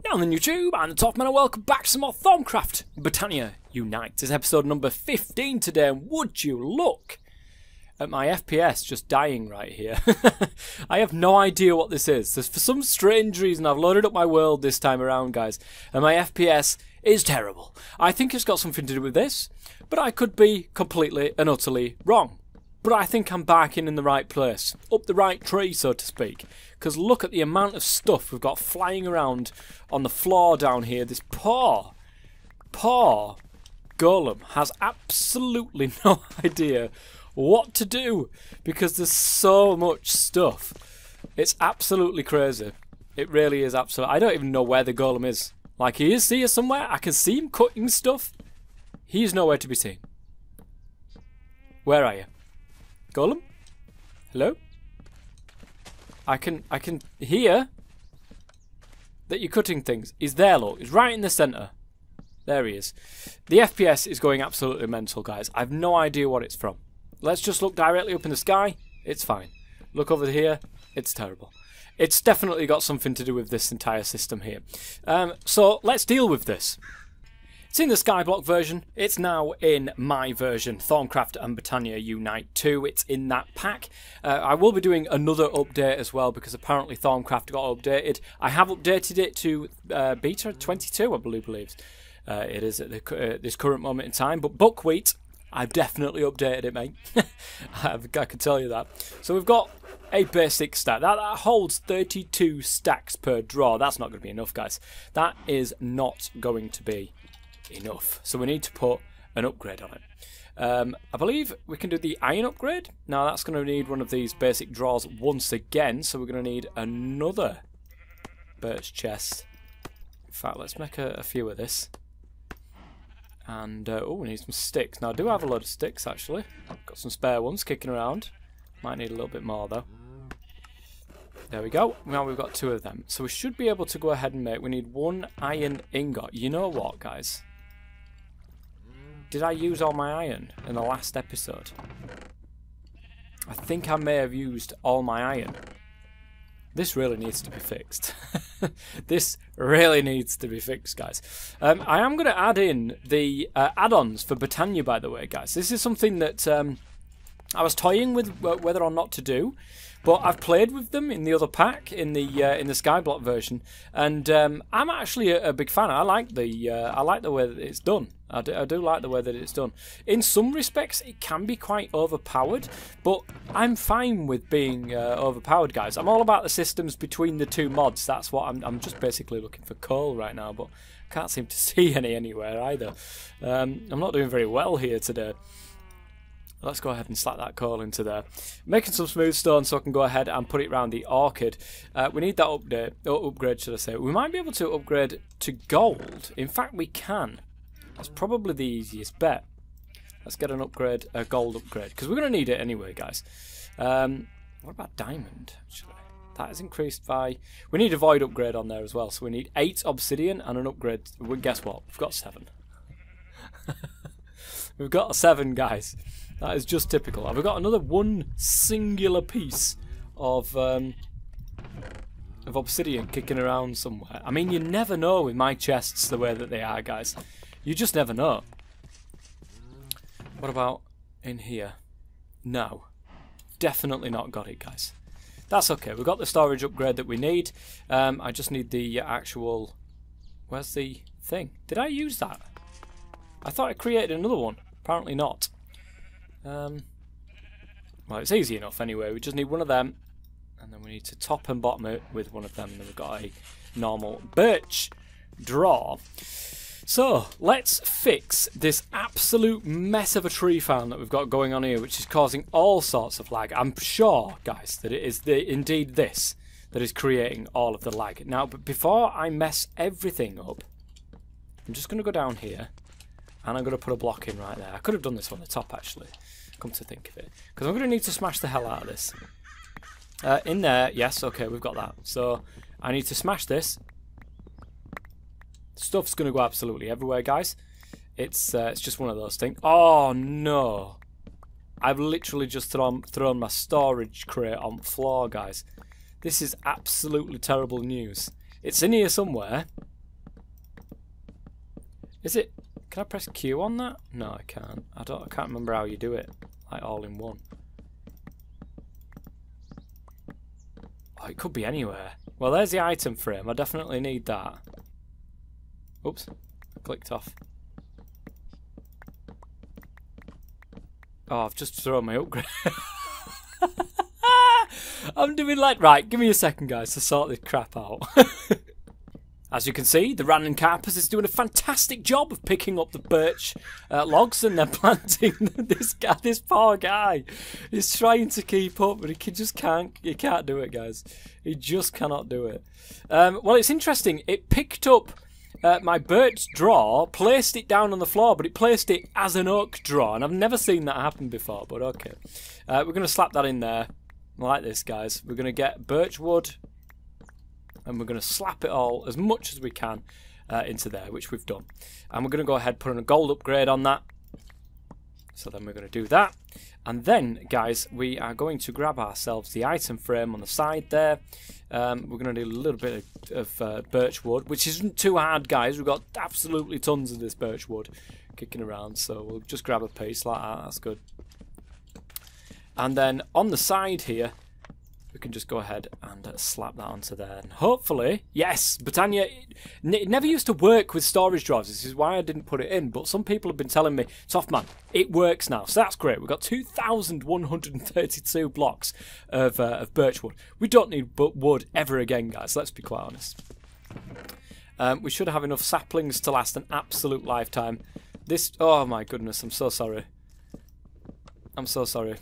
Down on YouTube, I'm the Top Man and welcome back to some more Thaumcraft. Botania Unite. It's episode number 15 today, and would you look at my FPS just dying right here. I have no idea what this is. For some strange reason I've loaded up my world this time around, guys, and my FPS is terrible. I think it's got something to do with this, but I could be completely and utterly wrong. But I think I'm barking in the right place, up the right tree, so to speak. Because look at the amount of stuff we've got flying around on the floor down here. This poor golem has absolutely no idea what to do because there's so much stuff. It's absolutely crazy. It really is absolutely. I don't even know where the golem is. Like, he is here somewhere. I can see him cutting stuff. He's nowhere to be seen. Where are you? Golem? Hello? I can hear that you're cutting things. He's there, look. He's right in the centre. There he is. The FPS is going absolutely mental, guys. I've no idea what it's from. Let's just look directly up in the sky. It's fine. Look over here. It's terrible. It's definitely got something to do with this entire system here. So let's deal with this. It's in the Skyblock version. It's now in my version, Thaumcraft and Botania Unite 2. It's in that pack. I will be doing another update as well because apparently Thaumcraft got updated. I have updated it to Beta 22, I believe it is at this current moment in time. But Buckwheat, I've definitely updated it, mate. I can tell you that. So we've got a basic stack. That holds 32 stacks per draw. That's not going to be enough, guys. That is not going to be enough. So we need to put an upgrade on it. I believe we can do the iron upgrade. Now that's going to need one of these basic draws once again. So we're going to need another birch chest. In fact, let's make a few of this. And, oh, we need some sticks. Now, I do have a load of sticks, actually. I've got some spare ones kicking around. Might need a little bit more, though. There we go. Now we've got 2 of them. So we should be able to go ahead and make... We need 1 iron ingot. You know what, guys? Did I use all my iron in the last episode? I think I may have used all my iron. This really needs to be fixed. This really needs to be fixed, guys. I am going to add in the add-ons for Botania, by the way, guys. This is something that I was toying with whether or not to do, but I've played with them in the other pack, in the Skyblock version, and I'm actually a big fan. I like the way that it's done. I do like the way that it's done. In some respects, it can be quite overpowered, but I'm fine with being overpowered, guys. I'm all about the systems between the 2 mods. That's what I'm just basically looking for coal right now, but I can't seem to see any anywhere either. I'm not doing very well here today. Let's go ahead and slap that coal into there. Making some smooth stone so I can go ahead and put it around the orchid. We need that upgrade, should I say. We might be able to upgrade to gold. In fact, we can. That's probably the easiest bet. Let's get an upgrade, a gold upgrade, because we're going to need it anyway, guys. What about diamond, actually? That is increased by... We need a void upgrade on there as well, so we need 8 obsidian and an upgrade. Well, guess what? We've got 7. We've got 7, guys. That is just typical. Have we got another 1 singular piece of obsidian kicking around somewhere? I mean, you never know with my chests the way that they are, guys. You just never know. What about in here? No. Definitely not got it, guys. That's okay. We've got the storage upgrade that we need. I just need the actual... Where's the thing? Did I use that? I thought I created another one. Apparently not. Well, it's easy enough anyway. We just need 1 of them, and then we need to top and bottom it with 1 of them, and then we've got a normal birch draw. So let's fix this absolute mess of a tree farm that we've got going on here, which is causing all sorts of lag. I'm sure, guys, that it is indeed this that is creating all of the lag. Now, but before I mess everything up, I'm just going to go down here. And I'm going to put a block in right there. I could have done this on the top, actually, come to think of it. Because I'm going to need to smash the hell out of this. In there, yes, okay, we've got that. So I need to smash this. Stuff's going to go absolutely everywhere, guys. It's just one of those things. Oh, no. I've literally just thrown my storage crate on the floor, guys. This is absolutely terrible news. It's in here somewhere. Is it? Can I press Q on that? No, I can't. I can't remember how you do it. Like all in one. Oh, it could be anywhere. Well, there's the item frame. I definitely need that. Oops. I clicked off. Oh, I've just thrown my upgrade. I'm doing like... Right, give me a second, guys, to sort this crap out. As you can see, the random carpus is doing a fantastic job of picking up the birch logs and then planting this poor guy. He's trying to keep up, but he just can't. He can't do it, guys. He just cannot do it. Well, it's interesting. It picked up my birch draw, placed it down on the floor, but it placed it as an oak draw, and I've never seen that happen before. But okay, we're going to slap that in there like this, guys. We're going to get birch wood. And we're going to slap it all as much as we can into there, which we've done. And we're going to go ahead and put in a gold upgrade on that. So then we're going to do that. And then, guys, we are going to grab ourselves the item frame on the side there. We're going to do a little bit of birch wood, which isn't too hard, guys. We've got absolutely tons of this birch wood kicking around. So we'll just grab a piece like that. That's good. And then on the side here, we can just go ahead and slap that onto there. And hopefully, yes, Botania, it never used to work with storage drawers. This is why I didn't put it in. But some people have been telling me, Softman, it works now. So that's great. We've got 2,132 blocks of birch wood. We don't need wood ever again, guys. Let's be quite honest. We should have enough saplings to last an absolute lifetime. This, oh my goodness, I'm so sorry. I'm so sorry.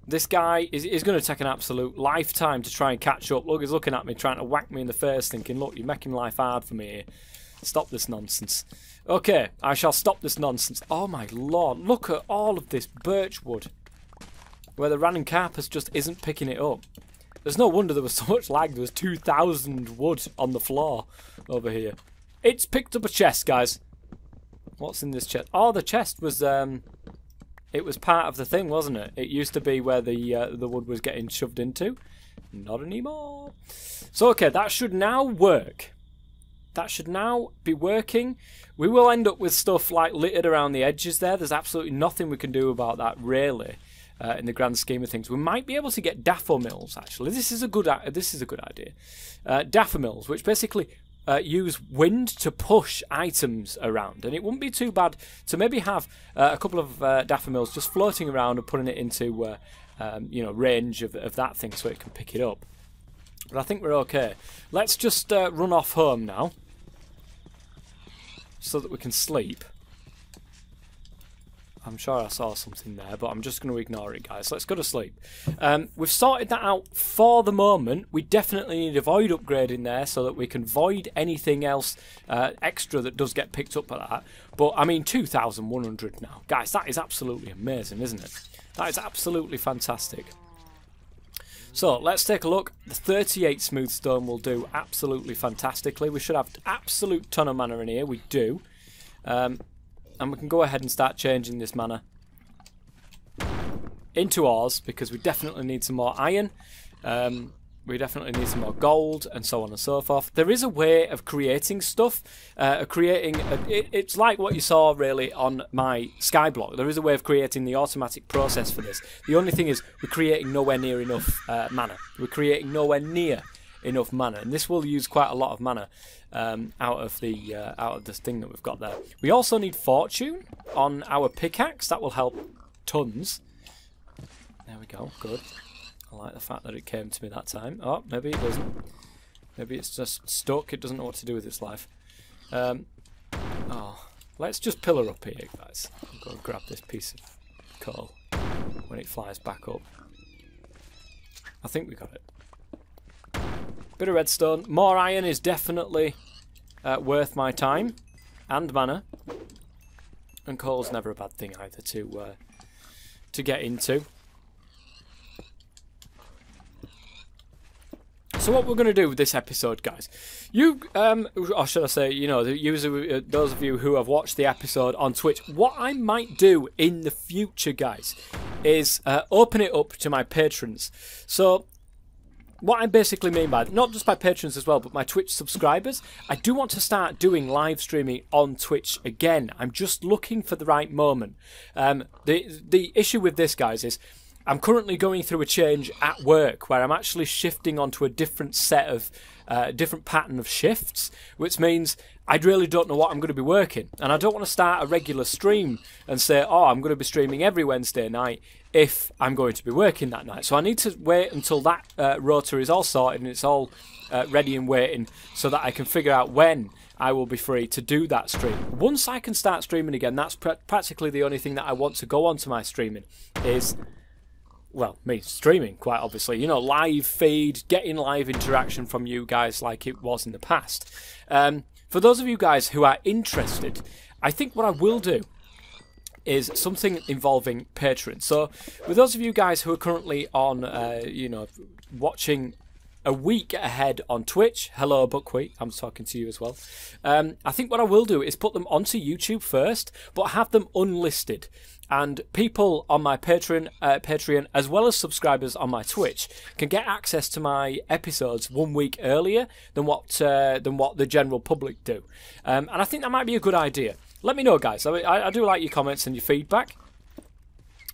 This guy is going to take an absolute lifetime to try and catch up. Look, he's looking at me, trying to whack me in the face, thinking, look, you're making life hard for me here. Stop this nonsense. Okay, I shall stop this nonsense. Oh my lord, look at all of this birch wood. Where the random carpus just isn't picking it up. There's no wonder there was so much lag. There was 2,000 wood on the floor over here. It's picked up a chest, guys. What's in this chest? Oh, the chest was... It was part of the thing, wasn't it? It used to be where the wood was getting shoved into. Not anymore. So, okay, that should now work. That should now be working. We will end up with stuff like littered around the edges there. There's absolutely nothing we can do about that, really, in the grand scheme of things. We might be able to get daffodils, actually. This is a good idea. Daffodils, which basically... use wind to push items around, and it wouldn't be too bad to maybe have a couple of daffodils just floating around and putting it into you know, range of that thing so it can pick it up. But I think we're okay. Let's just run off home now so that we can sleep. I'm sure I saw something there, but I'm just going to ignore it, guys. Let's go to sleep. We've sorted that out for the moment. We definitely need a void upgrade in there so that we can void anything else extra that does get picked up by that. But, I mean, 2,100 now. Guys, that is absolutely amazing, isn't it? That is absolutely fantastic. So, let's take a look. The 38 smooth stone will do absolutely fantastically. We should have an absolute ton of mana in here. We do. And we can go ahead and start changing this mana into ores, because we definitely need some more iron. We definitely need some more gold, and so on and so forth. There is a way of creating stuff. It's like what you saw, really, on my skyblock. There is a way of creating the automatic process for this. The only thing is, we're creating nowhere near enough mana. We're creating nowhere near enough mana, and this will use quite a lot of mana out of this thing that we've got there. We also need fortune on our pickaxe. That will help tons. There we go. Good. I like the fact that it came to me that time. Oh, maybe it doesn't. Maybe it's just stuck. It doesn't know what to do with its life. Oh, let's just pillar up here, guys. I'll go and grab this piece of coal when it flies back up. I think we got it. Bit of redstone. More iron is definitely worth my time and mana. And coal's never a bad thing either to get into. So what we're going to do with this episode, guys, or should I say, you know, those of you who have watched the episode on Twitch, what I might do in the future, guys, is open it up to my patrons. So what I basically mean by, not just by patrons as well, but my Twitch subscribers, I do want to start doing live streaming on Twitch again. I'm just looking for the right moment. The issue with this, guys, is I'm currently going through a change at work where I'm actually shifting onto a different set of, different pattern of shifts, which means I really don't know what I'm going to be working. And I don't want to start a regular stream and say, oh, I'm going to be streaming every Wednesday night if I'm going to be working that night. So I need to wait until that rota is all sorted and it's all ready and waiting so that I can figure out when I will be free to do that stream. Once I can start streaming again, that's practically the only thing that I want to go on to my streaming is, well, me streaming, quite obviously. You know, live feed, getting live interaction from you guys like it was in the past. For those of you guys who are interested, I think what I will do is something involving Patreon. So, with those of you guys who are currently on, you know, watching a week ahead on Twitch, hello Buckwheat, I'm talking to you as well. I think what I will do is put them onto YouTube first, but have them unlisted. And people on my Patreon, as well as subscribers on my Twitch, can get access to my episodes 1 week earlier than what the general public do. And I think that might be a good idea. Let me know, guys. I do like your comments and your feedback.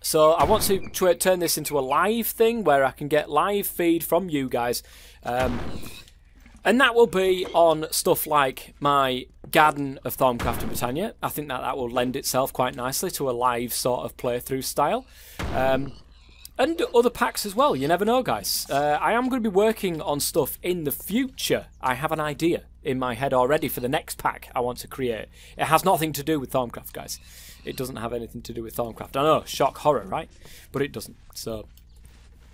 So I want to turn this into a live thing where I can get live feed from you guys. And that will be on stuff like my Garden of Thaumcraft and Botania. I think that will lend itself quite nicely to a live sort of playthrough style. And other packs as well, you never know, guys. I am going to be working on stuff in the future. I have an idea in my head already for the next pack I want to create. It has nothing to do with Thaumcraft, guys. It doesn't have anything to do with Thaumcraft. I know, shock horror, right? But it doesn't. So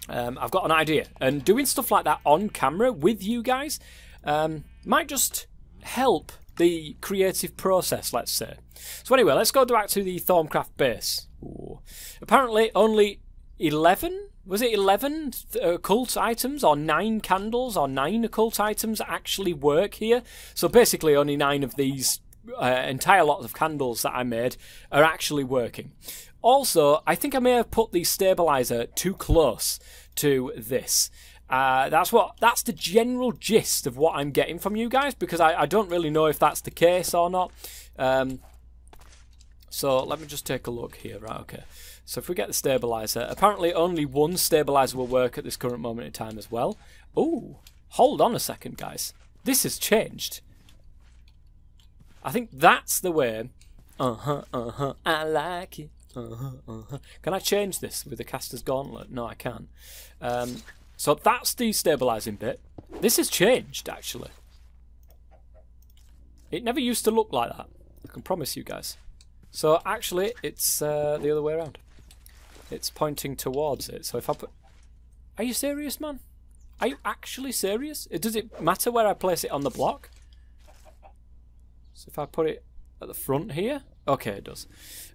I've got an idea. And doing stuff like that on camera with you guys might just help the creative process, let's say. So anyway, let's go back to the Thaumcraft base. Ooh. Apparently only 11? Was it 11 occult items or 9 candles or 9 occult items actually work here? So basically only 9 of these entire lot of candles that I made are actually working. Also, I think I may have put the stabilizer too close to this. That's the general gist of what I'm getting from you guys, because I don't really know if that's the case or not. So let me just take a look here. Right, okay. So if we get the stabilizer, apparently only one stabilizer will work at this current moment in time as well. Oh, hold on a second, guys. This has changed. I think that's the way. I like it. Can I change this with the caster's gauntlet? No, I can't. So that's the stabilizing bit. This has changed, actually. It never used to look like that. I can promise you guys. So actually, it's the other way around. It's pointing towards it. So if I put... Are you serious, man? Are you actually serious? Does it matter where I place it on the block? So if I put it at the front here? Okay, it does.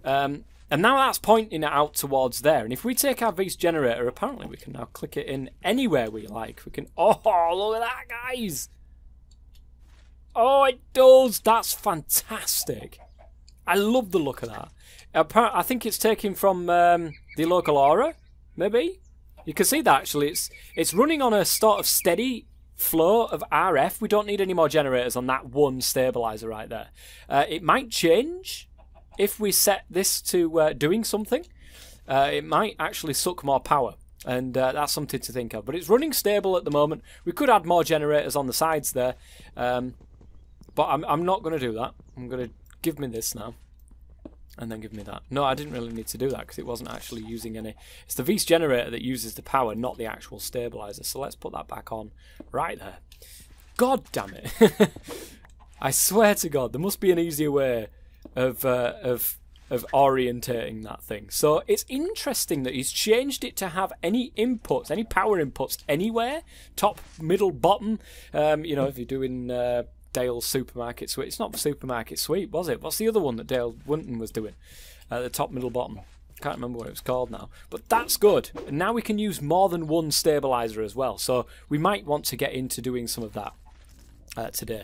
And now that's pointing it out towards there. And if we take our Beast Generator, apparently we can now click it in anywhere we like. We can... Oh, look at that, guys! Oh, it does! That's fantastic! I love the look of that. I think it's taken from the local aura, maybe? You can see that, actually. It's running on a sort of steady flow of RF. We don't need any more generators on that one stabilizer right there. It might change if we set this to doing something. It might actually suck more power, and that's something to think of. But it's running stable at the moment. We could add more generators on the sides there, but I'm not going to do that. I'm going to give me this now, and then give me that. No, I didn't really need to do that because it wasn't actually using any. It's the Beast Generator that uses the power, not the actual stabilizer. So let's put that back on right there. God damn it! I swear to God, there must be an easier way of orientating that thing. So it's interesting that he's changed it to have any inputs, any power inputs anywhere, top, middle, bottom. You know, if you're doing Dale's Supermarket Sweep, it's not Supermarket Sweep, was it? What's the other one that Dale Winton was doing? The top, middle, bottom. Can't remember what it was called now. But that's good. And now we can use more than one stabilizer as well. So we might want to get into doing some of that today.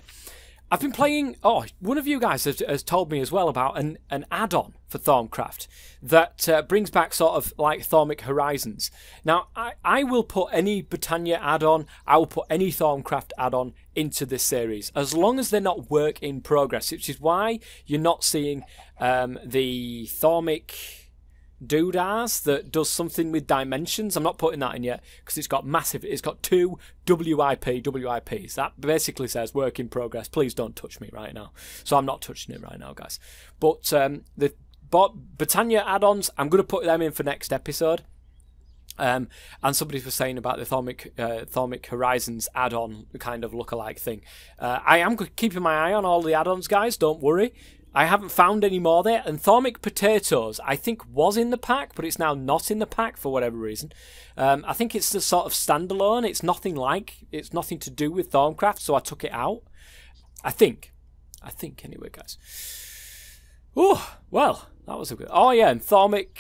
I've been playing. Oh, one of you guys has told me as well about an add-on for Thaumcraft that brings back sort of like Thermic Horizons. Now, I will put any Botania add-on, I will put any Thaumcraft add-on into this series, as long as they're not work in progress, which is why you're not seeing the Thermic Doodads that does something with dimensions. I'm not putting that in yet because it's got 2 WIPs. That basically says work in progress. Please don't touch me right now. So I'm not touching it right now, guys. But the Botania add-ons, I'm going to put them in for next episode. And somebody was saying about the Thermic Horizons add-on kind of lookalike thing. I am keeping my eye on all the add-ons, guys. Don't worry. I haven't found any more there. And Thermic Potatoes, I think, was in the pack, but it's now not in the pack for whatever reason. I think it's the sort of standalone. It's nothing to do with Thaumcraft, so I took it out. I think anyway, guys. Oh, well, that was a good. Oh yeah, and Thermic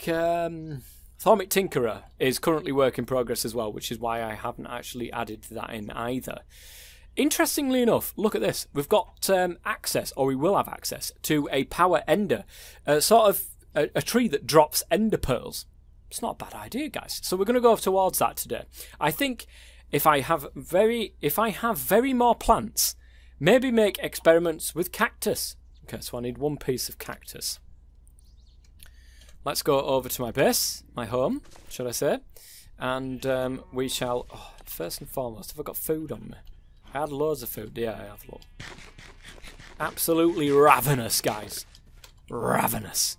Tinkerer is currently work in progress as well, which is why I haven't actually added that in either. Interestingly enough, look at this. We've got access, or we will have access, to a power ender. Sort of a tree that drops ender pearls. It's not a bad idea, guys. So we're going to go towards that today. I think if I have very more plants, maybe make experiments with cactus. Okay, so I need 1 piece of cactus. Let's go over to my base, my home, should I say. And we shall... Oh, first and foremost, have I got food on me? I had loads of food. Yeah, I have loads. Absolutely ravenous, guys. Ravenous.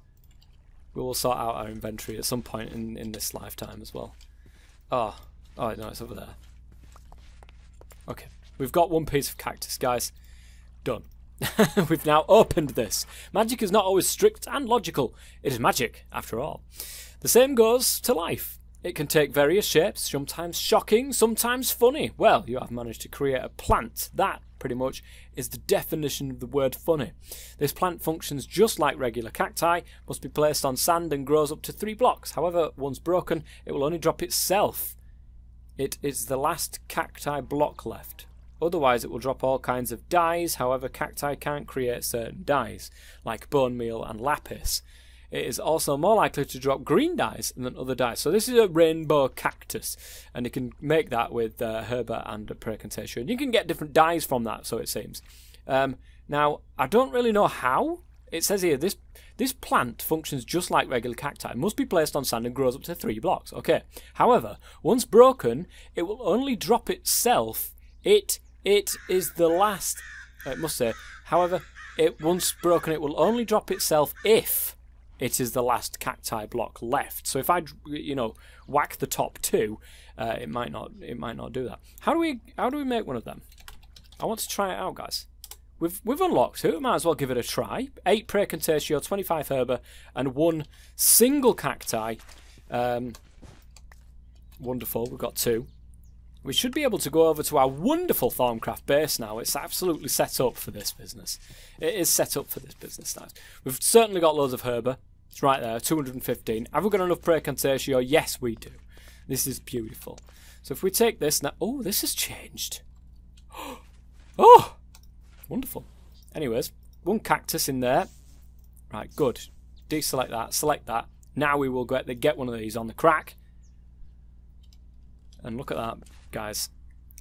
We will sort out our inventory at some point in this lifetime as well. Oh, no, it's over there. Okay, we've got 1 piece of cactus, guys. Done. We've now opened this. Magic is not always strict and logical. It is magic, after all. The same goes to life. It can take various shapes, sometimes shocking, sometimes funny. Well, you have managed to create a plant. That, pretty much, is the definition of the word funny. This plant functions just like regular cacti, must be placed on sand and grows up to 3 blocks. However, once broken, it will only drop itself. It is the last cacti block left. Otherwise, it will drop all kinds of dyes. However, cacti can't create certain dyes, like bone meal and lapis. It is also more likely to drop green dyes than other dyes. So this is a rainbow cactus, and you can make that with herba and precontation. You can get different dyes from that, so it seems. Now, I don't really know how. It says here, this plant functions just like regular cacti. It must be placed on sand and grows up to 3 blocks. Okay. However, once broken, it will only drop itself. It is the last... It must say. However, once broken, it will only drop itself if... it is the last cacti block left. So if I, whack the top 2, it might not do that. How do we make one of them? I want to try it out, guys. We've unlocked it. We might as well give it a try. 8 precontatio, 25 herba, and 1 single cacti. Wonderful. We've got 2. We should be able to go over to our wonderful Thaumcraft base now. It's absolutely set up for this business. It is set up for this business now. We've certainly got loads of herba. It's right there, 215. Have we got enough precontatio? Yes, we do. This is beautiful. So if we take this now... Oh, this has changed. Oh, wonderful. Anyways, 1 cactus in there. Right, good. Deselect that, select that. Now we will get one of these on the crack. And look at that, guys.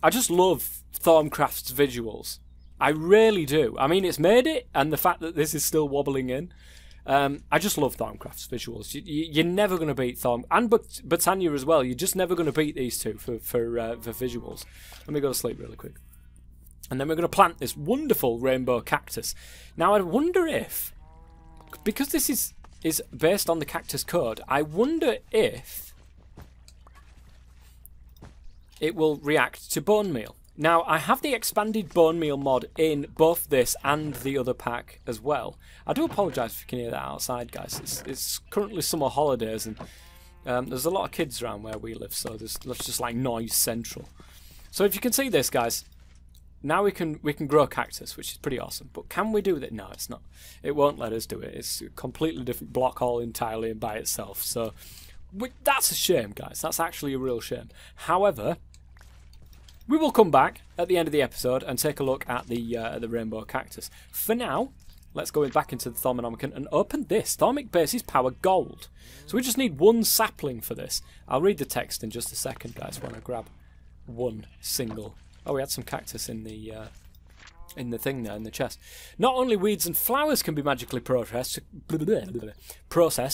I just love Thaumcraft's visuals. I really do. I mean, it's made it, and the fact that this is still wobbling in. I just love Thaumcraft's visuals. You're never going to beat Thaum, and Botania as well. You're just never going to beat these two for visuals. Let me go to sleep really quick. And then we're going to plant this wonderful rainbow cactus. Now, I wonder if, because this is based on the cactus code, I wonder if it will react to bone meal. Now, I have the expanded bone meal mod in both this and the other pack as well. I do apologise if you can hear that outside, guys. It's currently summer holidays, and there's a lot of kids around where we live, so there's just like noise central. So if you can see this, guys, now we can grow cactus, which is pretty awesome. But can we do that? No, it's not. It won't let us do it. It's a completely different block all entirely and by itself. So that's a shame, guys. That's actually a real shame. However, We will come back at the end of the episode and take a look at the rainbow cactus. For now, let's go back into the Thaumonomicon and open this. Thaumic bases power gold. So we just need one sapling for this. I'll read the text in just a second, guys, when I grab one single. Oh, we had some cactus in the thing there, in the chest. Not only weeds and flowers can be magically processed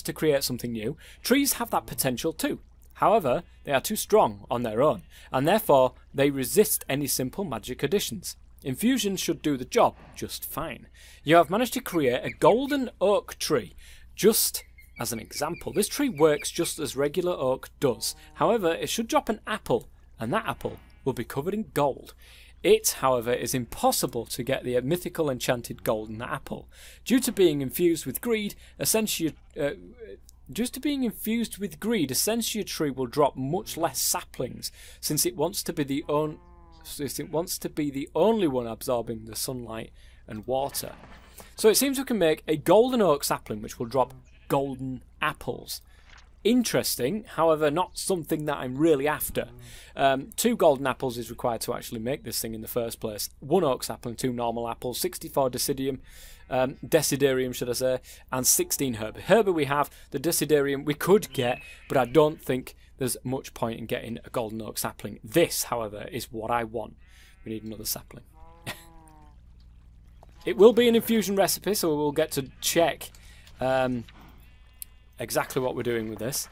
to create something new, trees have that potential too. However, they are too strong on their own, and therefore they resist any simple magic additions. Infusion should do the job just fine. You have managed to create a golden oak tree. Just as an example, this tree works just as regular oak does. However, it should drop an apple, and that apple will be covered in gold. It, however, is impossible to get the mythical enchanted golden apple. Due to being infused with greed, Essentia tree will drop much less saplings, since it wants to be the only one absorbing the sunlight and water. So it seems we can make a golden oak sapling which will drop golden apples. Interesting, however, not something that I'm really after. 2 golden apples is required to actually make this thing in the first place. 1 oak sapling, 2 normal apples, 64 desiderium, should I say, and 16 herba. Herba we have, the desiderium we could get, but I don't think there's much point in getting a golden oak sapling. This, however, is what I want. We need another sapling. It will be an infusion recipe, so we will get to check exactly what we're doing with this.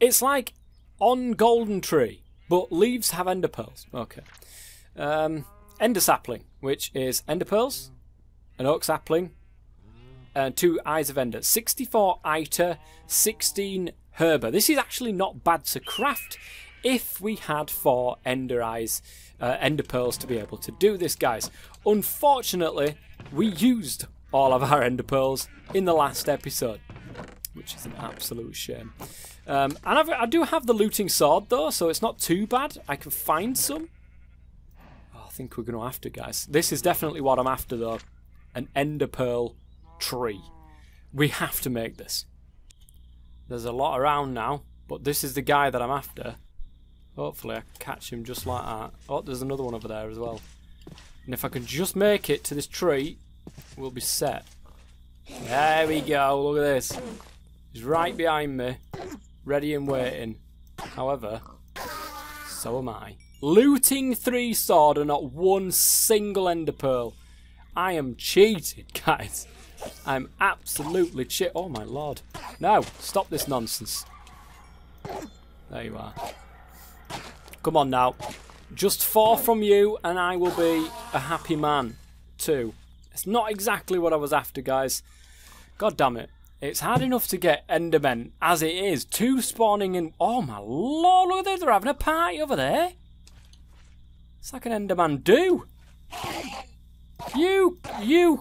It's like on golden tree, but leaves have ender pearls. Okay. Ender sapling, which is ender pearls, an oak sapling, and 2 eyes of ender. 64 iter, 16 herba. This is actually not bad to craft if we had 4 ender eyes, ender pearls to be able to do this, guys. Unfortunately, we used all of our ender pearls in the last episode, which is an absolute shame. And I do have the looting sword though, so it's not too bad. I can find some. Oh, I think we're going to have to, guys. This is definitely what I'm after though. An ender pearl tree. We have to make this. There's a lot around now, but this is the guy that I'm after. Hopefully I can catch him just like that. Oh, there's another one over there as well. And if I can just make it to this tree, we'll be set. There we go, look at this. He's right behind me, ready and waiting. However, so am I. Looting 3 sword and not 1 single ender pearl. I am cheated, guys. I'm absolutely cheated. Oh my lord. No, stop this nonsense. There you are. Come on now. Just 4 from you and I will be a happy man. 2. It's not exactly what I was after, guys. God damn it. It's hard enough to get endermen as it is. 2 spawning in... Oh my lord, look at this. They're having a party over there. It's like an enderman do. You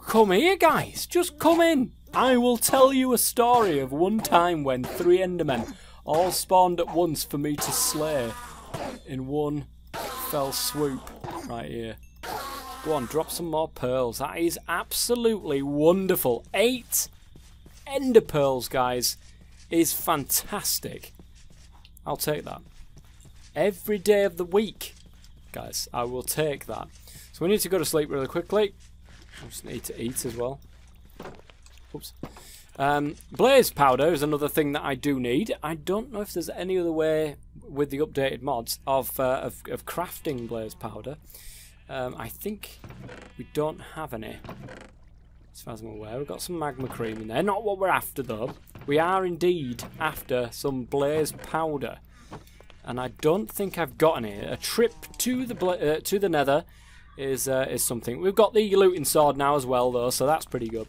come here, guys. Just come in. I will tell you a story of one time when 3 endermen all spawned at once for me to slay in one fell swoop. Right here. Go on, drop some more pearls. That is absolutely wonderful. 8 ender pearls, guys, is fantastic. I'll take that. Every day of the week, guys, I will take that. So we need to go to sleep really quickly. I just need to eat as well. Oops. Blaze powder is another thing that I do need. I don't know if there's any other way with the updated mods of crafting blaze powder. I think we don't have any, as far as I'm aware. We've got some magma cream in there. Not what we're after though. We are indeed after some blaze powder, and I don't think I've got any. A trip to the Nether is something. We've got the looting sword now as well though, so that's pretty good.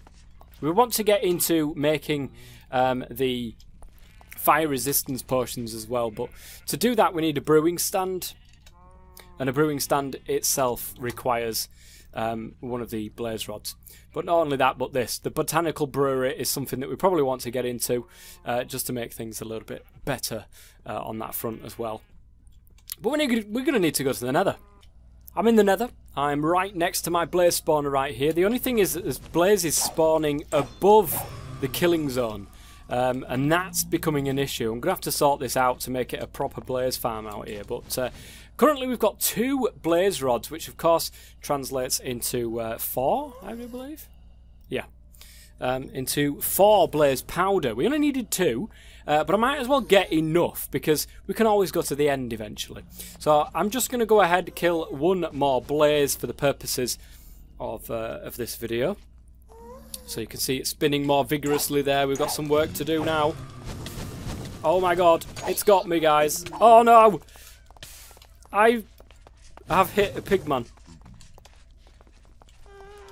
We want to get into making the fire resistance potions as well, but to do that we need a brewing stand. And a brewing stand itself requires one of the blaze rods. But not only that, but this. The botanical brewery is something that we probably want to get into just to make things a little bit better on that front as well. But we're going to need to go to the Nether. I'm in the Nether. I'm right next to my blaze spawner right here. The only thing is that this blaze is spawning above the killing zone. And that's becoming an issue. I'm going to have to sort this out to make it a proper blaze farm out here. But Currently we've got 2 blaze rods, which of course translates into 4, I do believe. Yeah. Into 4 blaze powder. We only needed 2, but I might as well get enough because we can always go to the end eventually. So I'm just going to go ahead and kill 1 more blaze for the purposes of this video. So you can see it spinning more vigorously there. We've got some work to do now. Oh my god, it's got me, guys. Oh no! I have hit a pigman.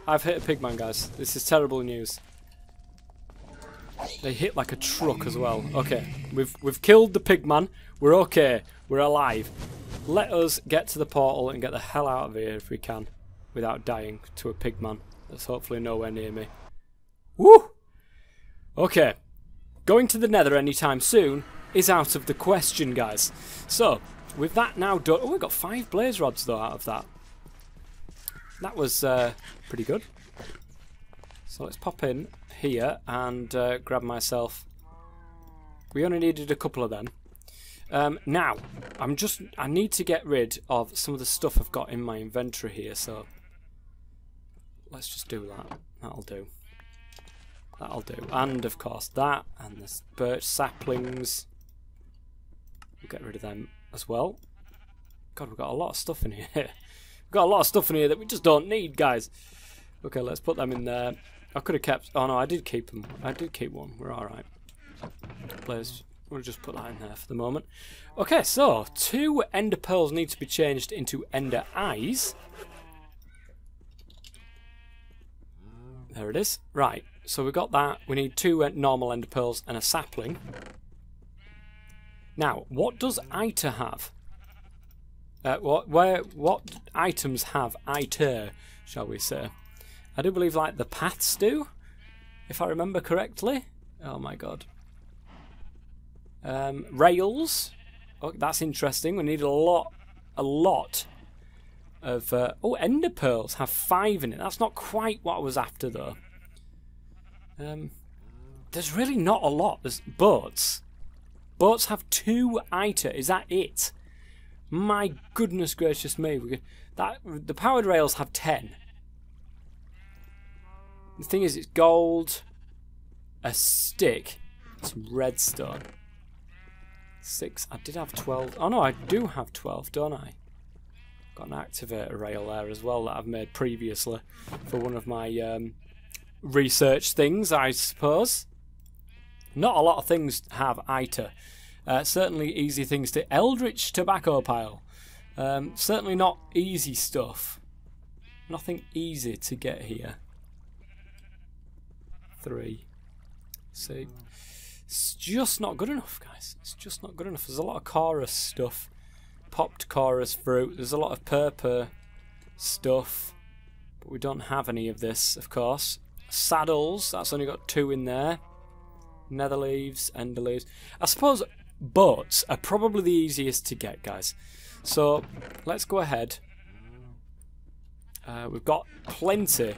I've hit a pigman, guys. This is terrible news. They hit like a truck as well. Okay, we've killed the pigman. We're okay. We're alive. Let us get to the portal and get the hell out of here if we can, without dying to a pigman that's hopefully nowhere near me. Woo! Okay, going to the Nether anytime soon is out of the question, guys. So with that now done, oh, we got 5 blaze rods though out of that. That was pretty good. So let's pop in here and grab myself. We only needed a couple of them. Now, I need to get rid of some of the stuff I've got in my inventory here, so let's just do that. That'll do. That'll do. And of course that, and the birch saplings. We'll get rid of them as well. God, we've got a lot of stuff in here. We've got a lot of stuff in here that we just don't need, guys. Okay, let's put them in there. I could have kept... Oh no, I did keep them. I did keep one. We're alright. We'll just put that in there for the moment. Okay, so 2 ender pearls need to be changed into ender eyes. There it is. Right, so we got that. We need 2 normal ender pearls and a sapling. Now, what does Iter have? What items have Iter, shall we say? I do believe like the paths do, if I remember correctly. Oh my god. Rails. Oh, that's interesting. We need a lot of... oh, ender pearls have 5 in it. That's not quite what I was after though. There's really not a lot. There's boats. Boats have 2 Iter. Is that it? My goodness gracious me. The powered rails have 10. The thing is, it's gold, a stick, some redstone. 6. I did have 12. Oh no, I do have 12, don't I? Got an activator rail there as well that I've made previously for one of my research things, I suppose. Not a lot of things have Iter. Certainly easy things to... Eldritch tobacco pile. Certainly not easy stuff. Nothing easy to get here. 3. See, it's just not good enough, guys. It's just not good enough. There's a lot of chorus stuff. Popped chorus fruit. There's a lot of purple stuff. But we don't have any of this, of course. Saddles. That's only got 2 in there. Nether leaves, ender leaves. I suppose boats are probably the easiest to get, guys. So let's go ahead. We've got plenty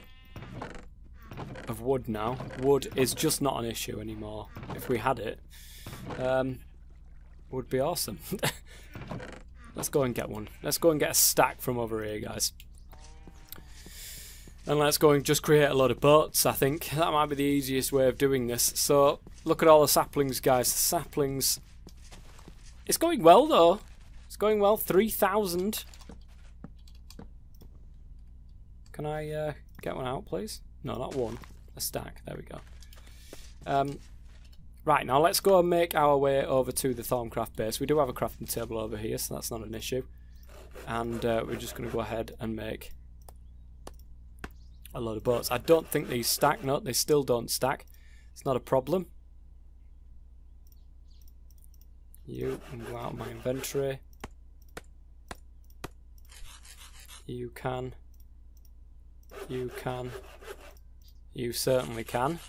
of wood now. Wood is just not an issue anymore. If we had it, would be awesome. Let's go and get one. Let's go and get a stack from over here, guys. And let's go and just create a load of boats, I think. That might be the easiest way of doing this. So, look at all the saplings, guys. The saplings. It's going well, though. It's going well. 3,000. Can I get one out, please? No, not one. A stack. There we go. Right, now let's go and make our way over to the Thaumcraft base. We do have a crafting table over here, so that's not an issue. And we're just going to go ahead and make a load of boats. I don't think these stack. No, they still don't stack. It's not a problem. You can go out of my inventory. You can. You can. You certainly can.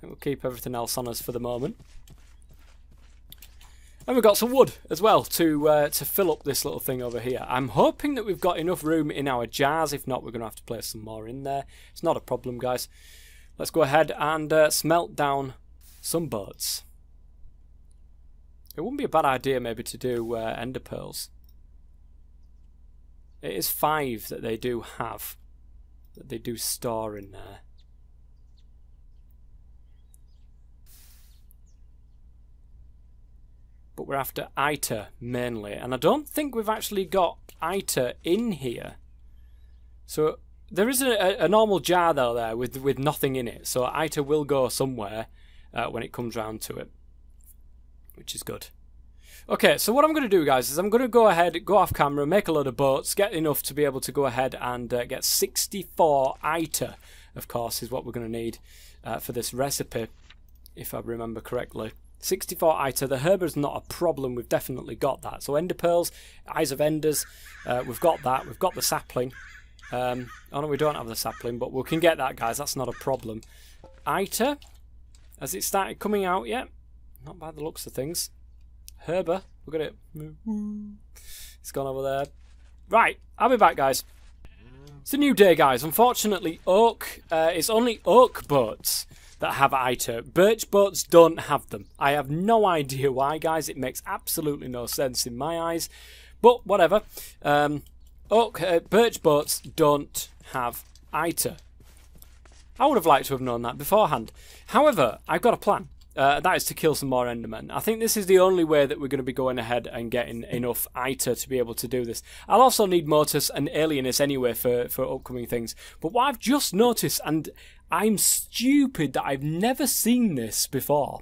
We'll keep everything else on us for the moment. And we've got some wood as well to fill up this little thing over here. I'm hoping that we've got enough room in our jars. If not, we're going to have to place some more in there. It's not a problem, guys. Let's go ahead and smelt down some boats. It wouldn't be a bad idea maybe to do ender pearls. It is 5 that they do have, that they do store in there. But we're after Iter mainly, and I don't think we've actually got Iter in here. So there is a normal jar though there with nothing in it, so Iter will go somewhere when it comes round to it, which is good. Okay, so what I'm going to do, guys, is I'm going to go ahead, go off camera, make a load of boats, get enough to be able to go ahead and get 64 Iter, of course, is what we're going to need for this recipe, if I remember correctly. 64 Iter. The herber's not a problem, we've definitely got that. So ender pearls, eyes of enders, we've got that, we've got the sapling. Oh no, we don't have the sapling, but we can get that, guys, that's not a problem. Iter, has it started coming out yet? Not by the looks of things. Herber, look at it. It's gone over there. Right, I'll be back, guys. It's a new day, guys. Unfortunately, it's only oak boats that have Iter. Birch boats don't have them. I have no idea why, guys. It makes absolutely no sense in my eyes. But whatever. Birch boats don't have Iter. I would have liked to have known that beforehand. However, I've got a plan. That is to kill some more Endermen. I think this is the only way that we're going to be going ahead and getting enough Iter to be able to do this. I'll also need Motus and Alienus anyway for upcoming things. But what I've just noticed, and I'm stupid that I've never seen this before,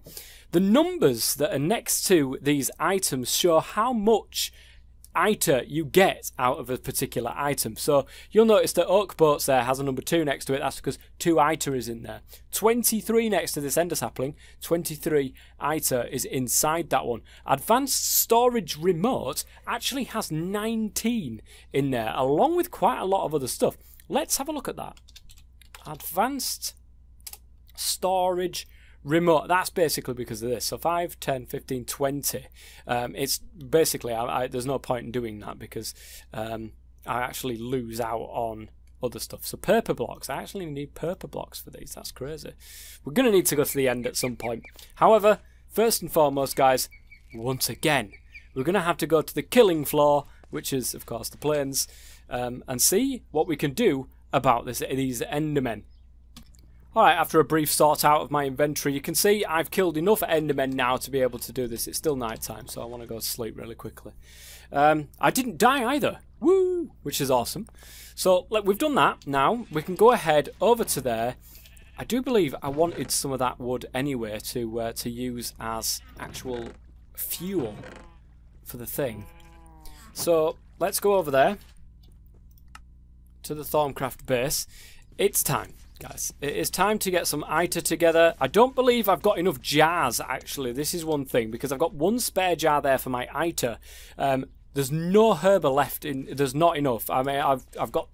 the numbers that are next to these items show how much Iter you get out of a particular item. So you'll notice that Oak Boats there has a number 2 next to it. That's because 2 Iter is in there. 23 next to this ender sapling. 23 Iter is inside that one. Advanced Storage Remote actually has 19 in there, along with quite a lot of other stuff. Let's have a look at that. Advanced Storage Remote, that's basically because of this. So 5, 10, 15, 20. It's basically, there's no point in doing that because I actually lose out on other stuff. So purple blocks, I actually need purple blocks for these. That's crazy. We're going to need to go to the end at some point. However, first and foremost, guys, once again, we're going to have to go to the killing floor, which is, of course, the plains, and see what we can do about these Endermen. Alright, after a brief sort out of my inventory, you can see I've killed enough Endermen now to be able to do this. It's still night time, so I want to go to sleep really quickly. I didn't die either. Woo! Which is awesome. So, we've done that. Now, we can go ahead over to there. I do believe I wanted some of that wood anyway to use as actual fuel for the thing. So, let's go over there to the Thaumcraft base. It's time, guys. It is time to get some Iter together. I don't believe I've got enough jars, actually. This is one thing, because I've got 1 spare jar there for my Iter. There's no herber left in. There's not enough. I mean, I've got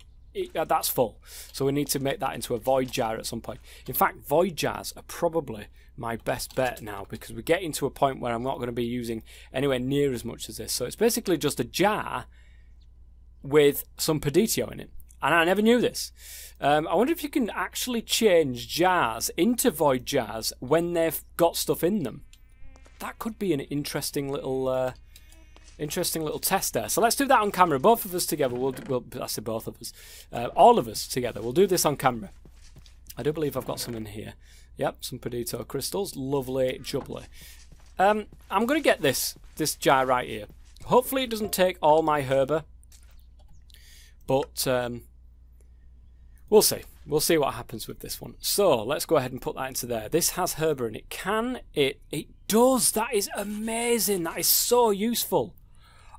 that's full, so we need to make that into a void jar at some point. In fact, void jars are probably my best bet now, because we're getting to a point where I'm not going to be using anywhere near as much as this. So it's basically just a jar with some Botania in it. And I never knew this. I wonder if you can actually change jars into void jars when they've got stuff in them. That could be an interesting little test there. So let's do that on camera. Both of us together. I say both of us. All of us together. We'll do this on camera. I do believe I've got some in here. Yep, some Botania crystals. Lovely jubbly. I'm going to get this jar right here. Hopefully it doesn't take all my herber. But we'll see. We'll see what happens with this one. So let's go ahead and put that into there. This has herber in it. Can it? It does. That is amazing. That is so useful.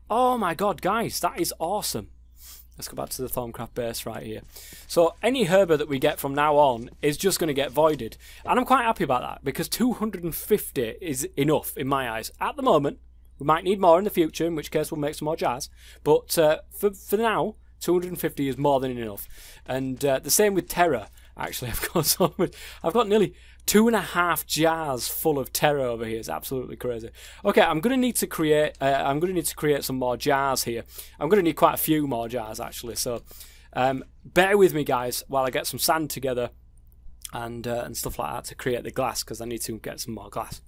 Oh my god, guys, that is awesome. Let's go back to the Thaumcraft base right here. So any herber that we get from now on is just going to get voided. And I'm quite happy about that, because 250 is enough in my eyes. At the moment, we might need more in the future, in which case we'll make some more jars. But for now, 250 is more than enough. And the same with Terra. Actually, I've got nearly 2.5 jars full of Terra over here. It's absolutely crazy. Okay, I'm going to need to create. Some more jars here. I'm going to need quite a few more jars actually. So bear with me, guys, while I get some sand together and stuff like that to create the glass, because I need to get some more glass.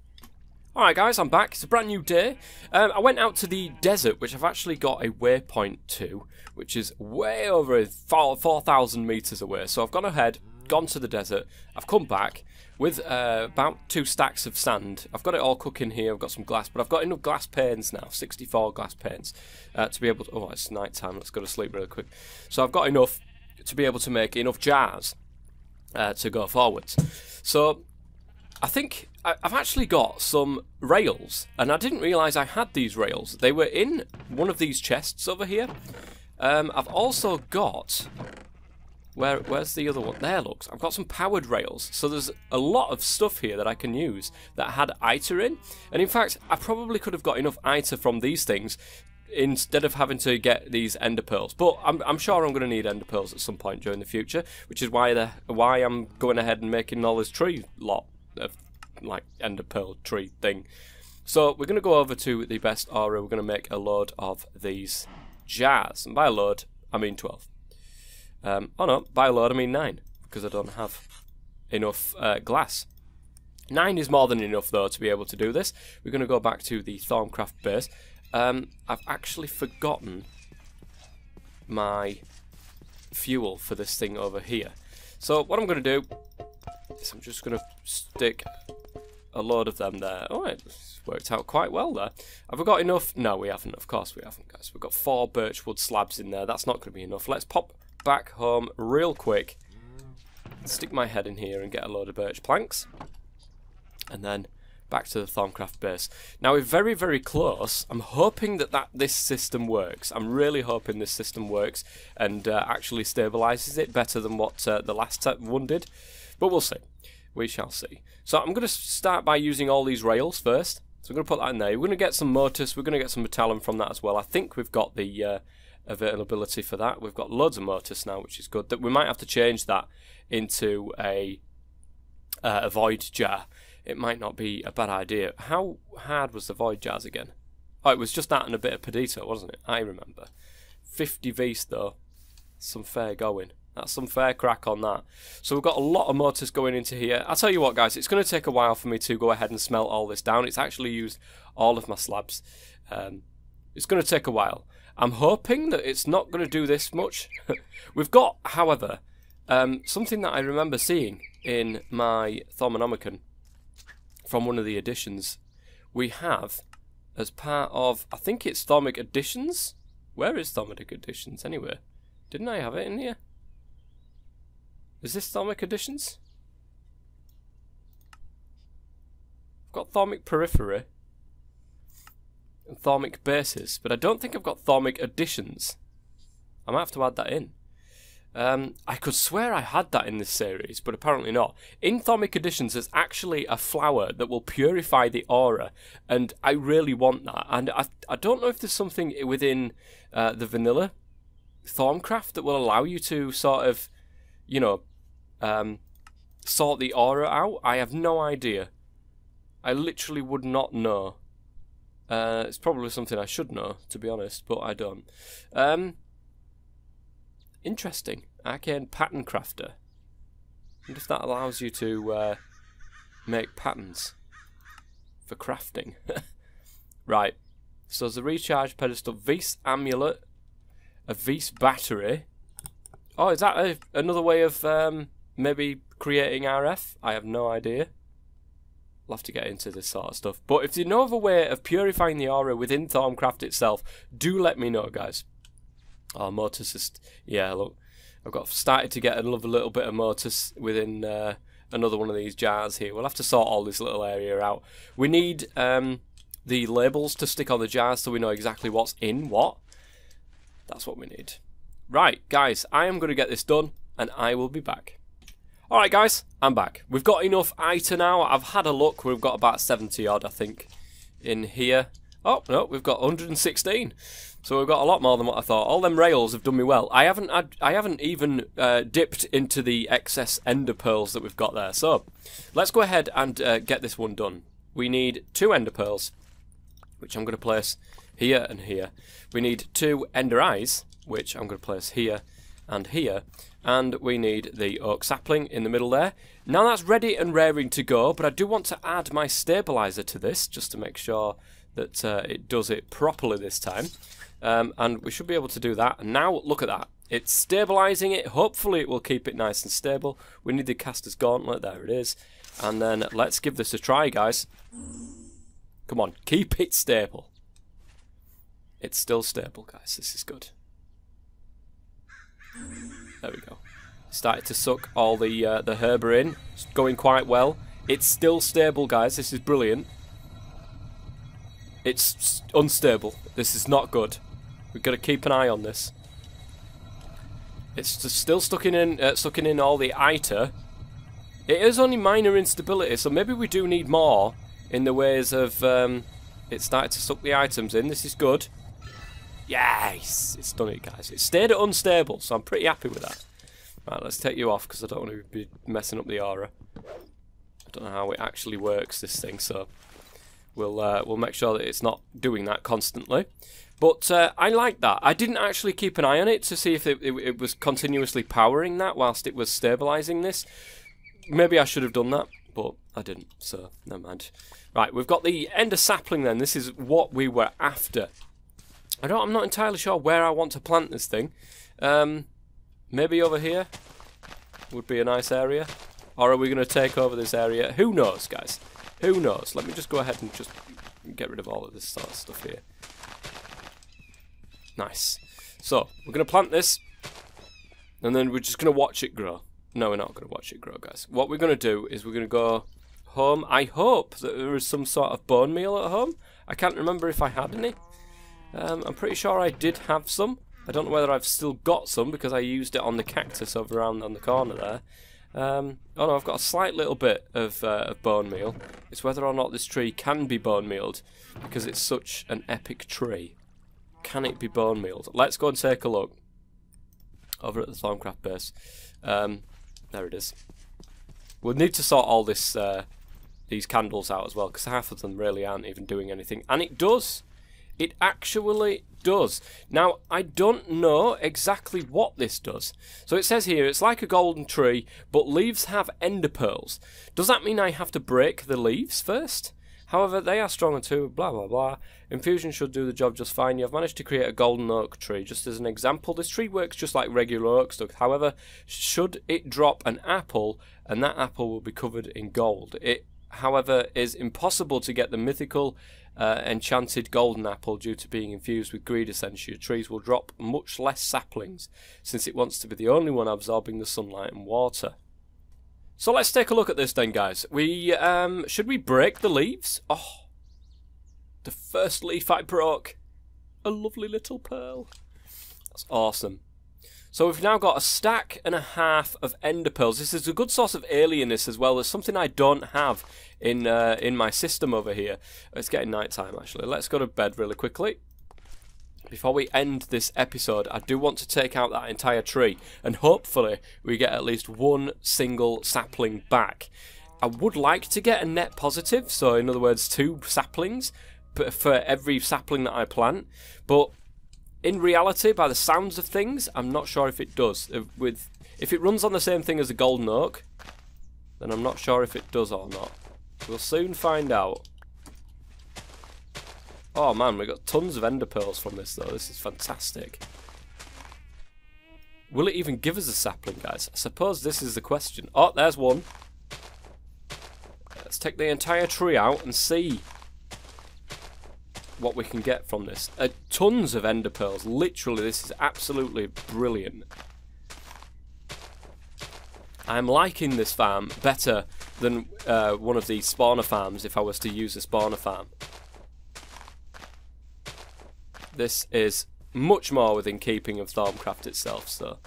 Alright guys, I'm back. It's a brand new day. I went out to the desert, which I've actually got a waypoint to, which is way over 4,000 metres away. So I've gone ahead, gone to the desert, I've come back with about 2 stacks of sand. I've got it all cooking here, I've got some glass, but I've got enough glass panes now, 64 glass panes, to be able to... Oh, it's night time, let's go to sleep really quick. So I've got enough to be able to make enough jars to go forwards. So I think I've actually got some rails, and I didn't realise I had these rails. They were in one of these chests over here. I've also got... Where's the other one? There, looks. I've got some powered rails. So there's a lot of stuff here that I can use that had ITER in. And in fact, I probably could have got enough ITER from these things instead of having to get these ender pearls. But I'm sure I'm going to need ender pearls at some point during the future, which is why I'm going ahead and making all this tree lot of like ender pearl tree thing. So we're going to go over to the best aura. We're going to make a load of these jars, and by a load I mean 12. Oh no, by a load I mean 9, because I don't have enough glass. 9 is more than enough though to be able to do this. We're going to go back to the Thaumcraft base. I've actually forgotten my fuel for this thing over here. So what I'm going to do is I'm just going to stick a load of them there. Oh, it's worked out quite well there. Have we got enough? No, we haven't. Of course we haven't, guys. We've got 4 birchwood slabs in there. That's not going to be enough. Let's pop back home real quick. Stick my head in here and get a load of birch planks. And then back to the Thaumcraft base. Now we're very, very close. I'm hoping that this system works. I'm really hoping this system works and actually stabilises it better than what the last one did. But we'll see. We shall see. So I'm going to start by using all these rails first. So I'm going to put that in there. We're going to get some mortise. We're going to get some metallum from that as well. I think we've got the availability for that. We've got loads of mortise now, which is good. That we might have to change that into a void jar. It might not be a bad idea. How hard was the void jars again? Oh, it was just that and a bit of pedito, wasn't it? I remember. 50 Vs though. Some fair going. That's some fair crack on that. So we've got a lot of mortars going into here. I'll tell you what, guys, it's going to take a while for me to go ahead and smelt all this down. It's actually used all of my slabs. It's going to take a while. I'm hoping that it's not going to do this much. We've got, however, something that I remember seeing in my Thaumonomicon from one of the editions. We have, as part of, I think it's Thaumic Editions? Where is Thaumic Editions anyway? Didn't I have it in here? Is this Thaumic Editions? I've got Thaumic Periphery and Thaumic Bases, but I don't think I've got Thaumic Editions. I might have to add that in. I could swear I had that in this series, but apparently not. In Thaumic Editions, there's actually a flower that will purify the aura, and I really want that. And I don't know if there's something within the vanilla Thaumcraft that will allow you to sort of, you know, sort the aura out. I have no idea. I literally would not know. It's probably something I should know, to be honest, but I don't. Interesting. Arcane Pattern Crafter. I wonder if that allows you to make patterns for crafting. Right. So there's a recharge pedestal, Vis Amulet, a Vis Battery. Oh, is that another way of maybe creating RF? I have no idea. I'll have to get into this sort of stuff. But if you know of a way of purifying the aura within Thaumcraft itself, do let me know, guys. Oh, mortis is... Yeah, look. I've got started to get another little bit of mortis within another one of these jars here. We'll have to sort all this little area out. We need the labels to stick on the jars so we know exactly what's in what. That's what we need. Right, guys, I am going to get this done, and I will be back. Alright, guys, I'm back. We've got enough ITER now. I've had a look. We've got about 70 odd, I think, in here. Oh, no, we've got 116. So we've got a lot more than what I thought. All them rails have done me well. I haven't even dipped into the excess ender pearls that we've got there. So let's go ahead and get this one done. We need 2 ender pearls, which I'm going to place here and here. We need 2 ender eyes, which I'm going to place here and here. And we need the oak sapling in the middle there. Now that's ready and raring to go, but I do want to add my stabilizer to this, just to make sure that it does it properly this time. And we should be able to do that. And now, look at that. It's stabilizing it. Hopefully it will keep it nice and stable. We need the caster's gauntlet. There it is. And then let's give this a try, guys. Come on, keep it stable. It's still stable, guys. This is good. There we go. Started to suck all the herber in. It's going quite well. It's still stable, guys. This is brilliant. It's unstable. This is not good. We've got to keep an eye on this. It's just still sucking in all the ITER. It is only minor instability, so maybe we do need more in the ways of it started to suck the items in. This is good. Yes! It's done it, guys. It stayed at unstable, so I'm pretty happy with that. Right, let's take you off because I don't want to be messing up the aura. I don't know how it actually works, this thing, so we'll make sure that it's not doing that constantly. But I like that. I didn't actually keep an eye on it to see if it was continuously powering that whilst it was stabilising this. Maybe I should have done that, but I didn't, so never mind. Right, we've got the ender sapling then. This is what we were after. I'm not entirely sure where I want to plant this thing. Maybe over here would be a nice area. Or are we going to take over this area? Who knows, guys? Who knows? Let me just go ahead and just get rid of all of this sort of stuff here. Nice. So, we're going to plant this. And then we're just going to watch it grow. No, we're not going to watch it grow, guys. What we're going to do is we're going to go home. I hope that there is some sort of bone meal at home. I can't remember if I had any. I'm pretty sure I did have some. I don't know whether I've still got some because I used it on the cactus over around on the corner there. Oh no, I've got a slight little bit of bone meal. It's whether or not this tree can be bone mealed because it's such an epic tree. Can it be bone mealed? Let's go and take a look over at the Thaumcraft base. There it is. We'll need to sort all this these candles out as well because half of them really aren't even doing anything. And it does. It actually does. Now, I don't know exactly what this does. So it says here, it's like a golden tree, but leaves have ender pearls. Does that mean I have to break the leaves first? However, they are stronger too, blah, blah, blah. Infusion should do the job just fine. You've managed to create a golden oak tree. Just as an example, this tree works just like regular oak stuff. However, should it drop an apple, and that apple will be covered in gold. It, however, is impossible to get the mythical enchanted golden apple due to being infused with greed essence. Your trees will drop much less saplings, since it wants to be the only one absorbing the sunlight and water. So let's take a look at this then, guys. We should we break the leaves? Oh, the first leaf I broke. A lovely little pearl. That's awesome. So we've now got a stack and a half of ender pearls. This is a good source of alienness as well. There's something I don't have in my system over here. It's getting night time actually. Let's go to bed really quickly. Before we end this episode, I do want to take out that entire tree, and hopefully we get at least one single sapling back. I would like to get a net positive, so in other words 2 saplings for every sapling that I plant, but in reality, by the sounds of things, I'm not sure if it does. If it runs on the same thing as a golden oak, then I'm not sure if it does or not. We'll soon find out. Oh man, we got tons of ender pearls from this though. This is fantastic. Will it even give us a sapling, guys? I suppose this is the question. Oh, there's one. Let's take the entire tree out and see what we can get from this. Tons of ender pearls. Literally, this is absolutely brilliant. I'm liking this farm better than one of the spawner farms if I was to use a spawner farm. This is much more within keeping of Thaumcraft itself, so.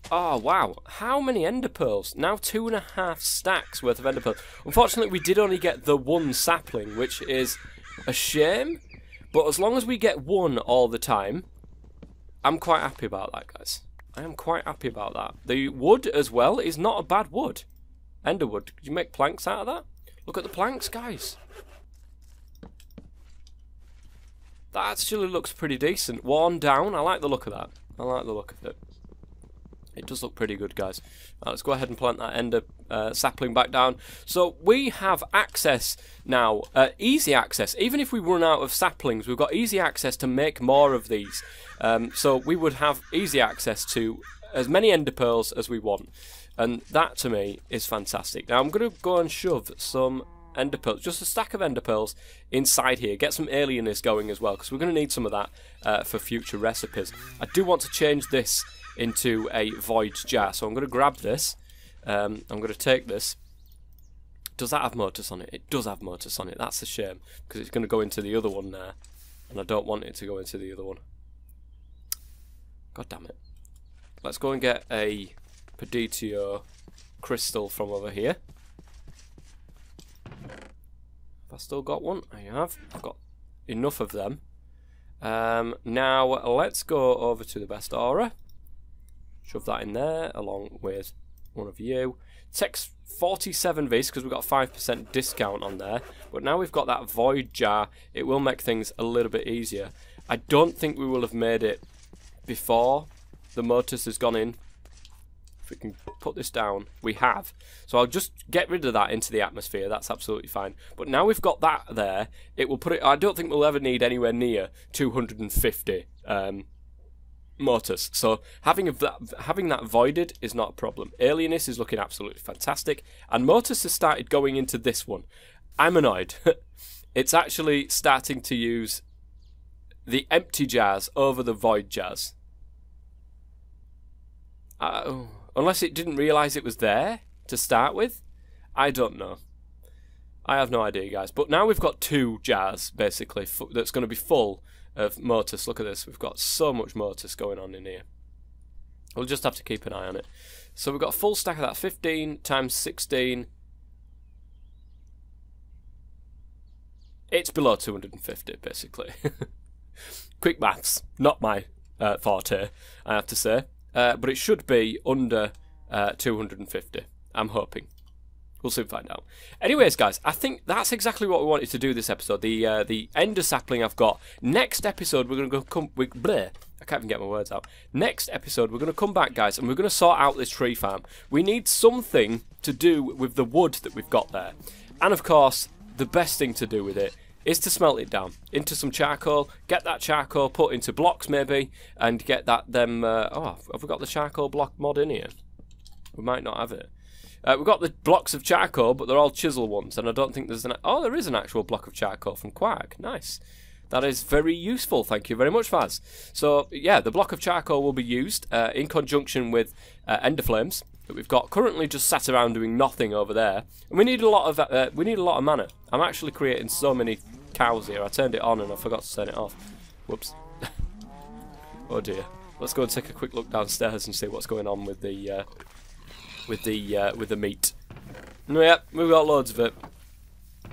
Oh, wow. How many ender pearls? Now 2.5 stacks worth of ender pearls. Unfortunately, we did only get the 1 sapling, which is a shame. But as long as we get 1 all the time, I'm quite happy about that, guys. I am quite happy about that. The wood as well is not a bad wood. Ender wood. Could you make planks out of that? Look at the planks, guys. That actually looks pretty decent. Worn down. I like the look of that. I like the look of it. It does look pretty good, guys. Let's go ahead and plant that ender sapling back down. So we have access now, easy access. Even if we run out of saplings, we've got easy access to make more of these. So we would have easy access to as many ender pearls as we want. And that, to me, is fantastic. Now, I'm going to go and shove some ender pearls, just a stack of ender pearls inside here. Get some alienness going as well, because we're going to need some of that for future recipes. I do want to change this into a void jar, so I'm going to grab this. I'm going to take this. Does that have mortis on it? It does have mortis on it. That's a shame, because it's going to go into the other one there, and I don't want it to go into the other one. God damn it. Let's go and get a Botania crystal from over here. Have I still got one? I have. I've got enough of them. Now let's go over to the best aura. Shove that in there along with one of you. Takes 47 Vs because we've got 5% discount on there. But now we've got that void jar, it will make things a little bit easier. I don't think we will have made it before the mortis has gone in. If we can put this down, we have. So I'll just get rid of that into the atmosphere. That's absolutely fine. But now we've got that there, it will put it. I don't think we'll ever need anywhere near 250 mortis. So having that voided is not a problem. Alienness is looking absolutely fantastic, and mortis has started going into this one. I'm annoyed. It's actually starting to use the empty jars over the void jars. Unless it didn't realise it was there to start with. I don't know. I have no idea, guys. But now we've got 2 jars, basically, that's going to be full of mortis. Look at this. We've got so much mortis going on in here. We'll just have to keep an eye on it. So we've got a full stack of that. 15 times 16. It's below 250, basically. Quick maths. Not my forte, I have to say. But it should be under 250. I'm hoping. We'll soon find out. Anyways, guys, I think that's exactly what we wanted to do this episode. The ender sapling I've got. Next episode, we're going to go I can't even get my words out. Next episode, we're going to come back, guys, and we're going to sort out this tree farm. We need something to do with the wood that we've got there. And, of course, the best thing to do with it is to smelt it down into some charcoal, get that charcoal put into blocks maybe, and get that oh, have we got the charcoal block mod in here? We might not have it. We've got the blocks of charcoal, but they're all chisel ones, and I don't think there's oh, there is an actual block of charcoal from Quark. Nice. That is very useful, thank you very much, Faz. So, yeah, the block of charcoal will be used in conjunction with ender flames that we've got currently just sat around doing nothing over there. And we need a lot of mana. I'm actually creating so many cows here. I turned it on and I forgot to turn it off. Whoops. Oh dear. Let's go and take a quick look downstairs and see what's going on with the meat. Yeah, we've got loads of it.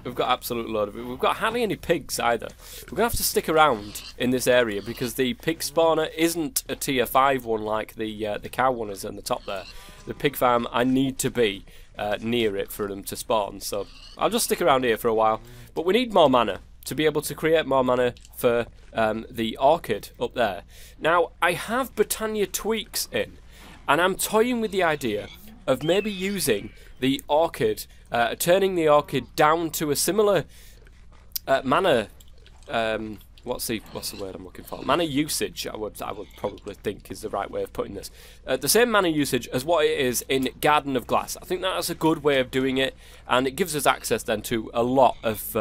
We've got absolute load of it. We've got hardly any pigs either. We're gonna have to stick around in this area because the pig spawner isn't a tier 5 one like the cow one is on the top there. The pig farm, I need to be near it for them to spawn, so I'll just stick around here for a while. But we need more mana to be able to create more mana for the orchid up there. Now, I have Botania tweaks in, and I'm toying with the idea of maybe using the orchid, turning the orchid down to a similar mana. What's the word I'm looking for? Mana usage, I would probably think is the right way of putting this. The same mana usage as what it is in Garden of Glass. I think that's a good way of doing it, and it gives us access then to a lot of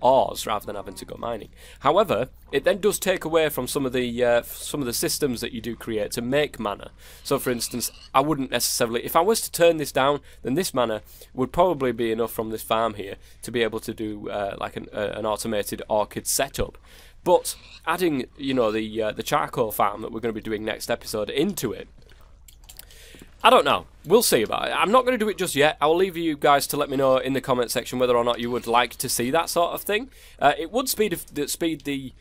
ores rather than having to go mining. However, it then does take away from some of the systems that you do create to make mana. So, for instance, I wouldn't necessarily, if I was to turn this down, then this mana would probably be enough from this farm here to be able to do like an automated orchid setup. But adding, you know, the charcoal farm that we're going to be doing next episode into it, I don't know. We'll see about it. I'm not going to do it just yet. I'll leave you guys to let me know in the comment section whether or not you would like to see that sort of thing. It would speed the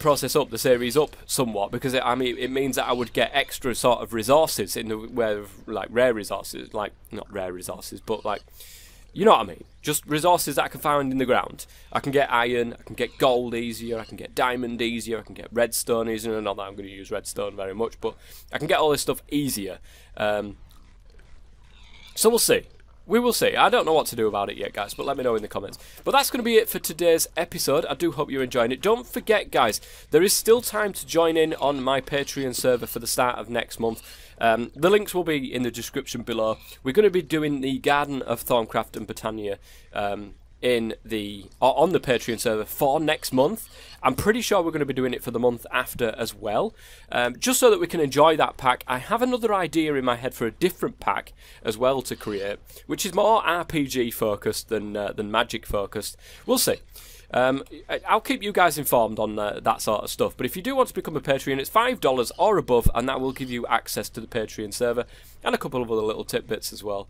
process up, the series up somewhat, because it means that I would get extra sort of resources in the way of like rare resources, like not rare resources, but like You know what I mean? Just resources that I can find in the ground. I can get iron, I can get gold easier, I can get diamond easier, I can get redstone easier. Not that I'm going to use redstone very much, but I can get all this stuff easier. So we'll see. We will see. I don't know what to do about it yet, guys, but let me know in the comments. But that's going to be it for today's episode. I do hope you're enjoying it. Don't forget, guys, there is still time to join in on my Patreon server for the start of next month. The links will be in the description below. We're going to be doing the Garden of Thaumcraft and Botania on the Patreon server for next month. I'm pretty sure we're going to be doing it for the month after as well, just so that we can enjoy that pack. I have another idea in my head for a different pack as well to create, which is more RPG focused than magic focused. We'll see. I'll keep you guys informed on that sort of stuff. But if you do want to become a Patreon, it's $5 or above, and that will give you access to the Patreon server and a couple of other little tidbits as well.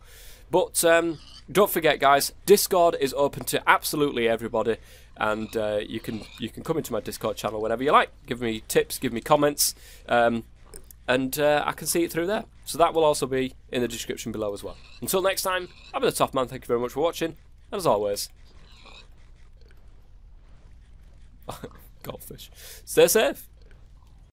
But don't forget, guys, Discord is open to absolutely everybody, and you can come into my Discord channel whenever you like. Give me tips, give me comments, and I can see it through there. So that will also be in the description below as well. Until next time, I've been the Top Man. Thank you very much for watching, and as always, goldfish, stay safe.